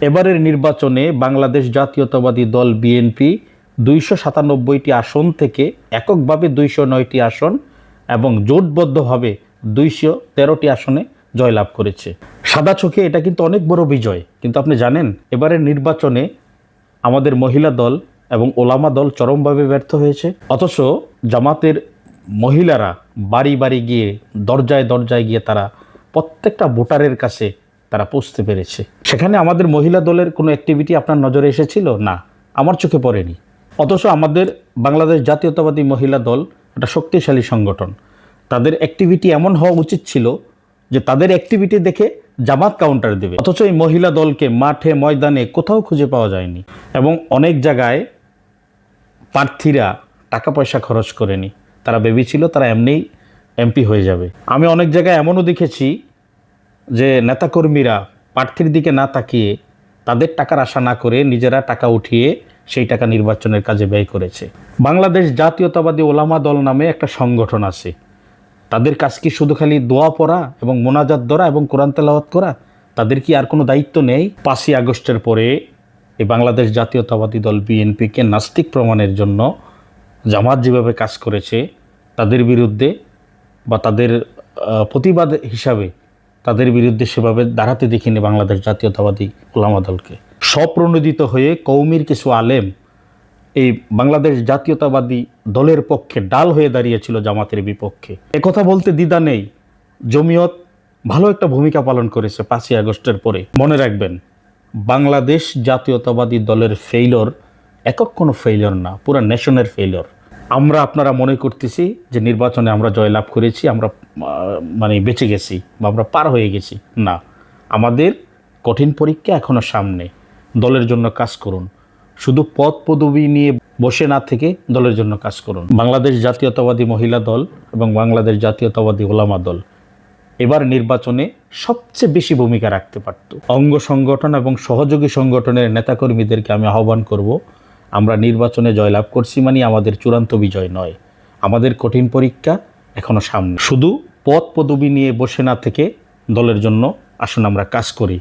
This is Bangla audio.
এবারের নির্বাচনে বাংলাদেশ জাতীয়তাবাদী দল বিএনপি ২৯৭টি আসন থেকে এককভাবে ২০৯টি আসন এবং জোটবদ্ধভাবে ২১৩টি আসনে জয়লাভ করেছে। সাদা চোখে এটা কিন্তু অনেক বড় বিজয়, কিন্তু আপনি জানেন এবারের নির্বাচনে আমাদের মহিলা দল এবং ওলামা দল চরমভাবে ব্যর্থ হয়েছে। অথচ জামাতের মহিলারা বাড়ি বাড়ি গিয়ে দরজায় দরজায় গিয়ে তারা প্রত্যেকটা ভোটারের কাছে তারা পৌঁছতে পেরেছে। সেখানে আমাদের মহিলা দলের কোনো অ্যাক্টিভিটি আপনার নজরে এসেছিল? না, আমার চোখে পড়েনি। অথচ আমাদের বাংলাদেশ জাতীয়তাবাদী মহিলা দল একটা শক্তিশালী সংগঠন, তাদের অ্যাক্টিভিটি এমন হওয়া উচিত ছিল যে তাদের অ্যাক্টিভিটি দেখে জামাত কাউন্টার দেবে। অথচ এই মহিলা দলকে মাঠে ময়দানে কোথাও খুঁজে পাওয়া যায়নি এবং অনেক জায়গায় প্রার্থীরা টাকা পয়সা খরচ করেনি, তারা ভেবেছিল তারা এমনিই এমপি হয়ে যাবে। আমি অনেক জায়গায় এমনও দেখেছি যে নেতাকর্মীরা প্রার্থীর দিকে না তাকিয়ে তাদের টাকার আশা না করে নিজেরা টাকা উঠিয়ে সেই টাকা নির্বাচনের কাজে ব্যয় করেছে। বাংলাদেশ জাতীয়তাবাদী ওলামা দল নামে একটা সংগঠন আছে, তাদের কাজ কি শুধু খালি দোয়া পড়া এবং মোনাজাত ধরা এবং কোরআন তেলাওয়াত করা? তাদের কি আর কোনো দায়িত্ব নেই? ৫ই আগস্টের পরে এই বাংলাদেশ জাতীয়তাবাদী দল বিএনপিকে নাস্তিক প্রমাণের জন্য জামাত যেভাবে কাজ করেছে তাদের বিরুদ্ধে বা তাদের প্রতিবাদ হিসাবে তাদের বিরুদ্ধে সেভাবে দাঁড়াতে দেখিনি বাংলাদেশ জাতীয়তাবাদী ওলামা দলকে। স্বপ্রণোদিত হয়ে কওমির কিছু আলেম এই বাংলাদেশ জাতীয়তাবাদী দলের পক্ষে ডাল হয়ে দাঁড়িয়েছিল জামাতের বিপক্ষে। একথা বলতে দ্বিধা নেই, জমিয়ত ভালো একটা ভূমিকা পালন করেছে ৫ই আগস্টের পরে। মনে রাখবেন, বাংলাদেশ জাতীয়তাবাদী দলের ফেইলর একক কোনো ফেইলর না, পুরো নেশনের ফেইলর। আমরা আপনারা মনে করতেছি যে নির্বাচনে আমরা জয়লাভ করেছি, আমরা বেঁচে গেছি বা আমরা পার হয়ে গেছি। না, আমাদের কঠিন পরীক্ষা এখনো সামনে। দলের জন্য কাজ করুন, শুধু পদ পদবি নিয়ে বসে না থেকে দলের জন্য কাজ করুন। বাংলাদেশ জাতীয়তাবাদী মহিলা দল এবং বাংলাদেশ জাতীয়তাবাদী ওলামা দল এবার নির্বাচনে সবচেয়ে বেশি ভূমিকা রাখতে পারত। অঙ্গ সংগঠন এবং সহযোগী সংগঠনের নেতাকর্মীদেরকে আমি আহ্বান করব, আমরা নির্বাচনে জয়লাভ করছি মানে আমাদের চূড়ান্ত বিজয় নয়, আমাদের কঠিন পরীক্ষা এখনো সামনে। শুধু পদ পদবি নিয়ে বসে না থেকে দলের জন্য আসুন আমরা কাজ করি।